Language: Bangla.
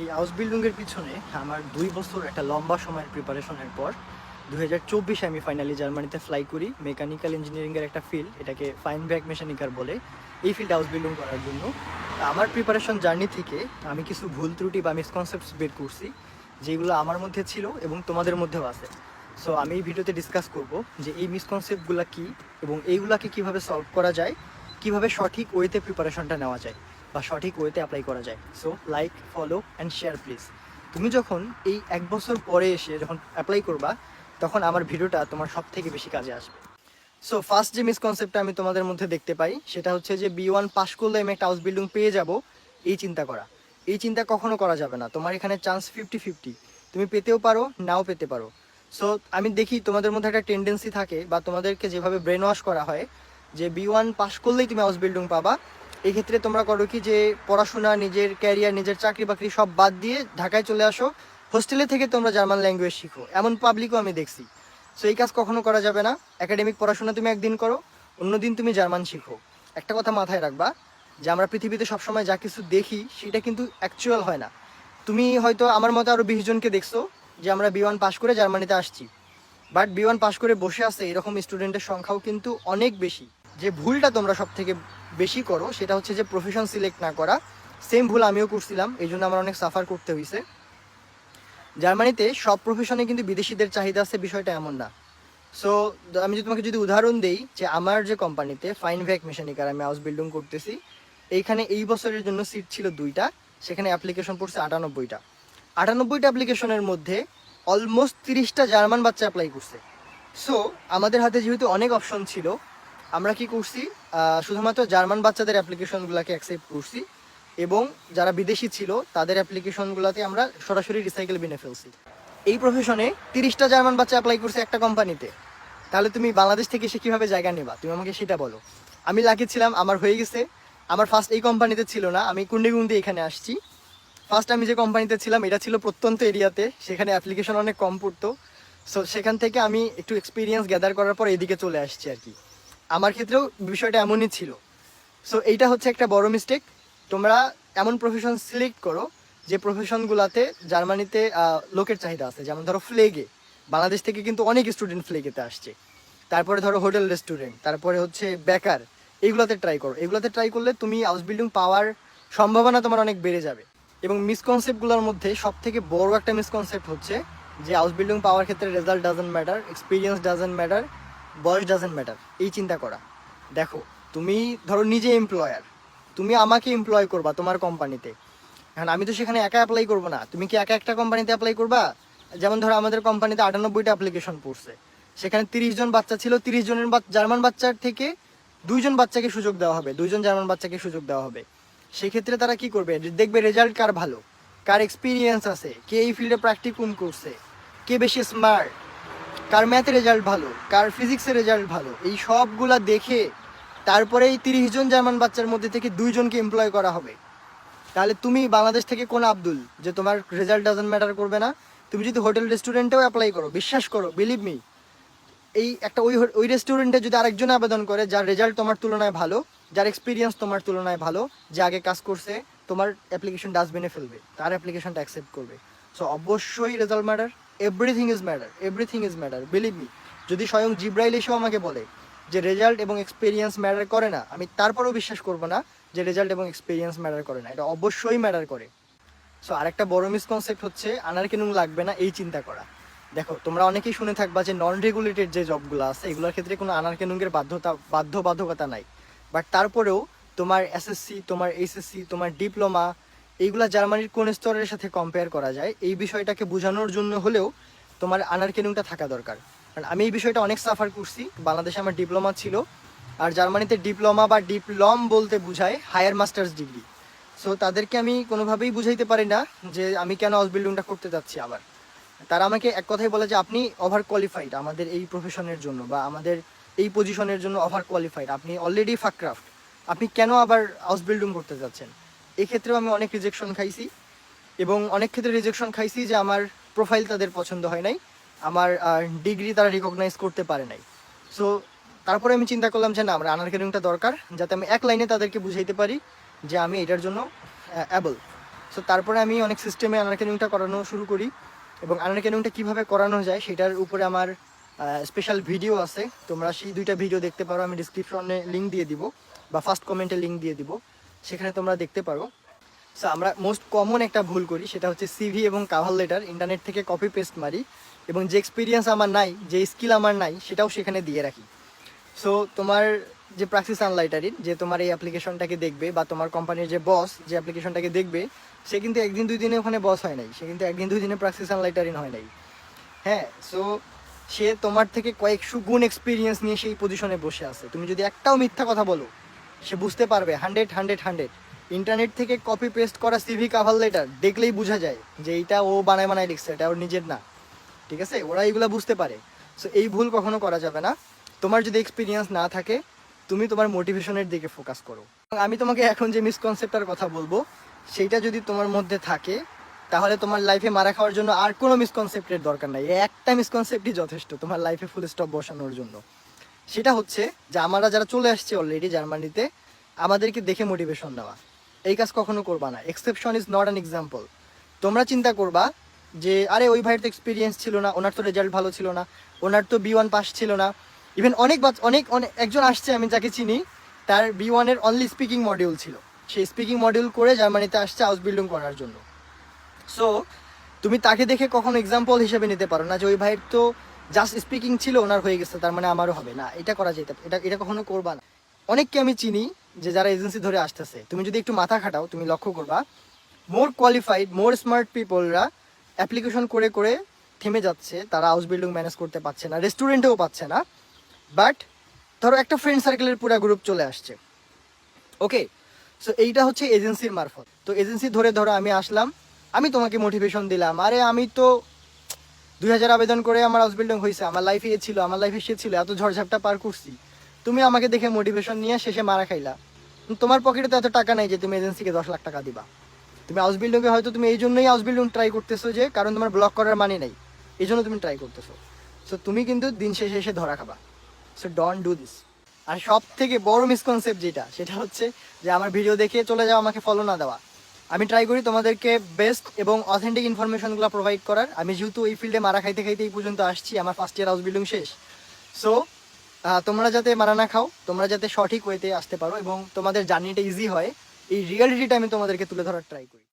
এই হাউস বিল্ডিংয়ের পিছনে আমার 2 বছর একটা লম্বা সময়ের প্রিপারেশনের পর 2024 আমি ফাইনালি জার্মানিতে ফ্লাই করি। মেকানিক্যাল ইঞ্জিনিয়ারিংয়ের একটা ফিল্ড, এটাকে ফাইন ব্যাক মেশানিকার বলে। এই ফিল্ড হাউস বিল্ডিং করার জন্য আমার প্রিপারেশন জার্নি থেকে আমি কিছু ভুল ত্রুটি বা মিসকনসেপ্টস বের করছি, যেগুলো আমার মধ্যে ছিল এবং তোমাদের মধ্যেও আছে। সো আমি এই ভিডিওতে ডিসকাস করব যে এই মিসকনসেপ্টগুলো কী এবং এইগুলাকে কীভাবে সলভ করা যায়, কীভাবে সঠিক ওয়েতে প্রিপারেশনটা নেওয়া যায় বা সঠিক ওয়েতে অ্যাপ্লাই করা যায়। So like, follow and share please. তুমি যখন এই 1 বছর পরে এসে যখন অ্যাপ্লাই করবা, তখন আমার ভিডিওটা তোমার সব থেকে বেশি কাজে আসবে। সো ফার্স্ট যে মিসকনসেপ্টটা আমি তোমাদের মধ্যে দেখতে পাই, সেটা হচ্ছে যে B1 পাস করলে আমি একটা হাউস বিল্ডিং পেয়ে যাব, এই চিন্তা করা। এই চিন্তা কখনো করা যাবে না। তোমার এখানে চান্স 50-50, তুমি পেতেও পারো, নাও পেতে পারো। সো আমি দেখি তোমাদের মধ্যে একটা টেন্ডেন্সি থাকে বা তোমাদেরকে যেভাবে ব্রেন ওয়াশ করা হয় যে B1 পাস করলেই তুমি হাউস বিল্ডিং পাবা। এই ক্ষেত্রে তোমরা করো কি, যে পড়াশোনা, নিজের ক্যারিয়ার, নিজের চাকরি বাকরি সব বাদ দিয়ে ঢাকায় চলে আসো, হোস্টেলে থেকে তোমরা জার্মান ল্যাঙ্গুয়েজ শিখো। এমন পাবলিকও আমি দেখছি। সো এই কাজ কখনো করা যাবে না। একাডেমিক পড়াশোনা তুমি একদিন করো, অন্যদিন তুমি জার্মান শিখো। একটা কথা মাথায় রাখবা, যে আমরা পৃথিবীতে সবসময় যা কিছু দেখি সেটা কিন্তু অ্যাকচুয়াল হয় না। তুমি হয়তো আমার মতো আরও 20 জনকে দেখছো যে আমরা B1 পাস করে জার্মানিতে আসছি, বাট B1 পাস করে বসে আছে এরকম স্টুডেন্টের সংখ্যাও কিন্তু অনেক বেশি। যে ভুলটা তোমরা সব থেকে বেশি করো সেটা হচ্ছে যে প্রফেশন সিলেক্ট না করা। সেম ভুল আমিও করছিলাম, এই জন্য আমার অনেক সাফার করতে হয়েছে। জার্মানিতে সব প্রফেশনে কিন্তু বিদেশিদের চাহিদা আছে, বিষয়টা এমন না। সো আমি তোমাকে যদি উদাহরণ দেই, যে আমার যে কোম্পানিতে ফাইন ভ্যাক মেশানিকার আমি হাউস বিল্ডিং করতেছি, এইখানে এই বছরের জন্য সিট ছিল 2টা, সেখানে অ্যাপ্লিকেশন পড়ছে 98টা। 98টা অ্যাপ্লিকেশনের মধ্যে অলমোস্ট 30টা জার্মান বাচ্চা অ্যাপ্লাই করছে। সো আমাদের হাতে যেহেতু অনেক অপশন ছিল, আমরা কি করছি, শুধুমাত্র জার্মান বাচ্চাদের অ্যাপ্লিকেশনগুলোকে অ্যাকসেপ্ট করছি এবং যারা বিদেশি ছিল তাদের অ্যাপ্লিকেশনগুলোতে আমরা সরাসরি রিসাইকেল বিনে ফেলছি। এই প্রফেশনে 30টা জার্মান বাচ্চা অ্যাপ্লাই করছে একটা কোম্পানিতে। তাহলে তুমি বাংলাদেশ থেকে এসে কীভাবে জায়গা নেবা, তুমি আমাকে সেটা বলো। আমি লাকি ছিলাম, আমার হয়ে গেছে। আমার ফার্স্ট এই কোম্পানিতে ছিল না, আমি কুন্ডিগুন্দি এখানে আসছি। ফার্স্ট আমি যে কোম্পানিতে ছিলাম এটা ছিল প্রত্যন্ত এরিয়াতে, সেখানে অ্যাপ্লিকেশন অনেক কম পড়তো। সো সেখান থেকে আমি একটু এক্সপিরিয়েন্স গ্যাদার করার পর এদিকে চলে আসছি আর কি। আমার ক্ষেত্রেও বিষয়টা এমনই ছিল। সো এইটা হচ্ছে একটা বড় মিস্টেক। তোমরা এমন প্রফেশন সিলেক্ট করো যে প্রফেশনগুলোতে জার্মানিতে লোকের চাহিদা আছে। যেমন ধরো ফ্লেগে, বাংলাদেশ থেকে কিন্তু অনেক স্টুডেন্ট ফ্লেগেতে আসছে। তারপরে ধরো হোটেল রেস্টুরেন্ট, তারপরে হচ্ছে বেকার, এইগুলোতে ট্রাই করো। এগুলোতে ট্রাই করলে তুমি হাউস বিল্ডিং পাওয়ার সম্ভাবনা তোমার অনেক বেড়ে যাবে। এবং মিসকনসেপ্টগুলোর মধ্যে সব থেকে বড় একটা মিসকনসেপ্ট হচ্ছে যে হাউস বিল্ডিং পাওয়ার ক্ষেত্রে result doesn't matter, experience doesn't matter, বয়স ডাজেন্ট ম্যাটার। এই চিন্তা করা। দেখো, তুমি ধরো নিজে এমপ্লয়ার, তুমি আমাকে এমপ্লয় করবা তোমার কোম্পানিতে। এখন আমি তো সেখানে একা অ্যাপ্লাই করবো না। তুমি কি একা একটা কোম্পানিতে অ্যাপ্লাই করবা? যেমন ধরো আমাদের কোম্পানিতে 98টা অ্যাপ্লিকেশন পড়ছে, সেখানে 30 জন বাচ্চা ছিল। 30 জনের জার্মান বাচ্চার থেকে 2জন বাচ্চাকে সুযোগ দেওয়া হবে, 2জন জার্মান বাচ্চাকে সুযোগ দেওয়া হবে। সেক্ষেত্রে তারা কি করবে, দেখবে রেজাল্ট কার ভালো, কার এক্সপিরিয়েন্স আছে, কে এই ফিল্ডে প্র্যাকটিকুম করছে, কে বেশি স্মার্ট, কার ম্যাথে রেজাল্ট ভালো, কার ফিজিক্সের রেজাল্ট ভালো। এই সবগুলা দেখে তারপরে এই 30 জন জার্মান বাচ্চার মধ্যে থেকে 2জনকে এমপ্লয় করা হবে। তাহলে তুমি বাংলাদেশ থেকে কোন আব্দুল যে তোমার রেজাল্ট ডাজেন্ট ম্যাটার করবে না? তুমি যদি হোটেল রেস্টুরেন্টেও অ্যাপ্লাই করো, বিশ্বাস করো, বিলিভ মি, এই একটা ওই রেস্টুরেন্টে যদি আরেকজন আবেদন করে যার রেজাল্ট তোমার তুলনায় ভালো, যার এক্সপিরিয়েন্স তোমার তুলনায় ভালো, যে আগে কাজ করছে, তোমার অ্যাপ্লিকেশন ডাস্টবিনে ফেলবে, তার অ্যাপ্লিকেশনটা অ্যাকসেপ্ট করবে। সো অবশ্যই result matter, everything is matter, everything is matter, believe me. যদি স্বয়ং জিব্রাইল এসেও আমাকে বলে যে রেজাল্ট এবং এক্সপিরিয়েন্স ম্যাটার করে না, আমি তারপরেও বিশ্বাস করবো না যে রেজাল্ট এবং এক্সপিরিয়েন্স ম্যাটার করে না। এটা অবশ্যই ম্যাটার করে। সো আরেকটা বড় মিসকনসেপ্ট হচ্ছে আনারকেনুং লাগবে না, এই চিন্তা করা। দেখো, তোমরা অনেকেই শুনে থাকবা যে নন রেগুলেটেড যে জবগুলো আছে এগুলোর ক্ষেত্রে কোনো আনারকেনুংয়ের বাধ্যবাধকতা নাই। বাট তারপরেও তোমার এসএসসি, তোমার এইচএসসি, তোমার ডিপ্লোমা, এইগুলা জার্মানির কোন স্তরের সাথে কম্পেয়ার করা যায়, এই বিষয়টাকে বোঝানোর জন্য হলেও তোমার আনারকেনুংটা থাকা দরকার। কারণ আমি এই বিষয়টা অনেক সাফার করছি। বাংলাদেশে আমার ডিপ্লোমা ছিল, আর জার্মানিতে ডিপ্লোমা বা ডিপ্লম বলতে বোঝায় হায়ার মাস্টার্স ডিগ্রি। সো তাদেরকে আমি কোনোভাবেই বুঝাইতে পারি না যে আমি কেন হাউস বিল্ডিংটা করতে যাচ্ছি। আবার তারা আমাকে এক কথাই বলে যে আপনি ওভার কোয়ালিফাইড আমাদের এই প্রফেশনের জন্য বা আমাদের এই পজিশনের জন্য, ওভার কোয়ালিফাইড, আপনি অলরেডি ফাকক্রাফট, আপনি কেন আবার হাউস বিল্ডিং করতে যাচ্ছেন? এক্ষেত্রেও আমি অনেক রিজেকশন খাইছি এবং অনেক ক্ষেত্রে রিজেকশন খাইছি যে আমার প্রোফাইল তাদের পছন্দ হয় নাই, আমার ডিগ্রি তারা রিকগনাইজ করতে পারে নাই। সো তারপরে আমি চিন্তা করলাম যে না, আমার আনারকেনুংটা দরকার, যাতে আমি এক লাইনে তাদেরকে বুঝাইতে পারি যে আমি এটার জন্য অ্যাবল। সো তারপরে আমি অনেক সিস্টেমে আন্ডারক্যানিংটা করানো শুরু করি, এবং আন্ডারক্যানিংটা কীভাবে করানো যায় সেটার উপরে আমার স্পেশাল ভিডিও আছে। তোমরা সেই 2টা ভিডিও দেখতে পারো, আমি ডিসক্রিপশনে লিঙ্ক দিয়ে দিব বা ফার্স্ট কমেন্টে লিঙ্ক দিয়ে দিব, সেখানে তোমরা দেখতে পারো। সো আমরা মোস্ট কমন একটা ভুল করি, সেটা হচ্ছে সিভি এবং কাভার লেটার ইন্টারনেট থেকে কপি পেস্ট মারি, এবং যে এক্সপিরিয়েন্স আমার নাই, যে স্কিল আমার নাই, সেটাও সেখানে দিয়ে রাখি। সো তোমার যে প্র্যাকটিস আনলাইটারিন, যে তোমার এই অ্যাপ্লিকেশনটাকে দেখবে, বা তোমার কোম্পানির যে বস যে অ্যাপ্লিকেশনটাকে দেখবে, সে কিন্তু 1 দিন 2 দিনে ওখানে বস হয় নাই, সে কিন্তু 1 দিন 2 দিনে প্র্যাকটিস আনলাইটারিন হয় নাই। হ্যাঁ, সো সে তোমার থেকে কয়েকশো গুণ এক্সপিরিয়েন্স নিয়ে সেই পজিশনে বসে আছে। তুমি যদি একটাও মিথ্যা কথা বলো, সে বুঝতে পারবে 100 ইন্টারনেট থেকে কপি পেস্ট করা সিভি কাভার লেটার দেখলেই বোঝা যায় যে এইটা ও বানায় লিখছে, এটা ওর নিজের না। ঠিক আছে, ওরা এইগুলো বুঝতে পারে। সো এই ভুল কখনো করা যাবে না। তোমার যদি এক্সপিরিয়েন্স না থাকে, তুমি তোমার মোটিভেশনের দিকে ফোকাস করো। আমি তোমাকে এখন যে মিসকনসেপ্টটার কথা বলবো, সেইটা যদি তোমার মধ্যে থাকে, তাহলে তোমার লাইফে মারা খাওয়ার জন্য আর কোনো মিসকনসেপ্টের দরকার নাই। এই একটা মিসকনসেপ্টই যথেষ্ট তোমার লাইফে ফুল স্টপ বসানোর জন্য। সেটা হচ্ছে যে আমরা যারা চলে আসছে অলরেডি জার্মানিতে, আমাদেরকে দেখে মোটিভেশন নেওয়া। এই কাজ কখনো করবা না। Exception is not an example. তোমরা চিন্তা করবা যে আরে ওই ভাইয়ের তো এক্সপিরিয়েন্স ছিল না, ওনার তো রেজাল্ট ভালো ছিল না, ওনার তো B1 পাস ছিল না। ইভেন অনেক একজন আসছে আমি যাকে চিনি, তার B1-এর অনলি স্পিকিং মডিউল ছিল। সেই স্পিকিং মডিউল করে জার্মানিতে আসছে হাউস বিল্ডিং করার জন্য। সো তুমি তাকে দেখে কখনো এক্সাম্পল হিসেবে নিতে পারো না যে ওই ভাইয়ের তো জাস্ট স্পিকিং ছিল, ওনার হয়ে গেছে, তার মানে আমারও হবে না। এটা করা যেতে, এটা কখনো করবা না। অনেককে আমি চিনি যে যারা এজেন্সি ধরে আসতেছে, তুমি যদি একটু মাথা খাটাও, তুমি লক্ষ্য করবা মোর কোয়ালিফাইড, মোর স্মার্ট পিপলরা অ্যাপ্লিকেশন করে করে থেমে যাচ্ছে। তারা হাউস বিল্ডিং ম্যানেজ করতে পারছে না, রেস্টুরেন্টেও পাচ্ছে না। বাট ধরো একটা ফ্রেন্ড সার্কেলের পুরো গ্রুপ চলে আসছে। ওকে, সো এইটা হচ্ছে এজেন্সির মারফত। তো এজেন্সি ধরো আমি আসলাম, আমি তোমাকে মোটিভেশন দিলাম, আরে আমি তো 2000 আবেদন করে আমার হাউস বিল্ডিং হয়েছে, আমার লাইফে এ ছিল, আমার লাইফে সে ছিল, এত ঝড়ঝাপটা পার করছি। তুমি আমাকে দেখে মোটিভেশন নিয়ে শেষে মারা খাইলা। তোমার পকেটে তো এত টাকা নাই যে তুমি এজেন্সিকে 10 লাখ টাকা দিবা। তুমি হাউস বিল্ডিংয়ে হয়তো তুমি এই জন্যই হাউস বিল্ডিং ট্রাই করতেছো যে কারণ তোমার ব্লক করার মানে নাই, এই জন্য তুমি ট্রাই করতেছো। সো তুমি কিন্তু দিন শেষে এসে ধরা খাবা। So don't do this. আর সব থেকে বড় মিসকনসেপ্ট যেটা, সেটা হচ্ছে যে আমার ভিডিও দেখে চলে যাওয়া, আমাকে ফলো না দেওয়া। আমি ট্রাই করি তোমাদেরকে বেস্ট এবং অথেন্টিক ইনফরমেশনগুলো প্রোভাইড করার। আমি যেহেতু এই ফিল্ডে মারা খাইতে খাইতে এই পর্যন্ত আসছি, আমার ফার্স্ট ইয়ার হাউস বিল্ডিং শেষ। সো তোমরা যাতে মারা না খাও, তোমরা যাতে সঠিক ওয়েতে আসতে পারো এবং তোমাদের জার্নিটা ইজি হয়, এই রিয়ালিটিটা আমি তোমাদেরকে তুলে ধরার ট্রাই করি।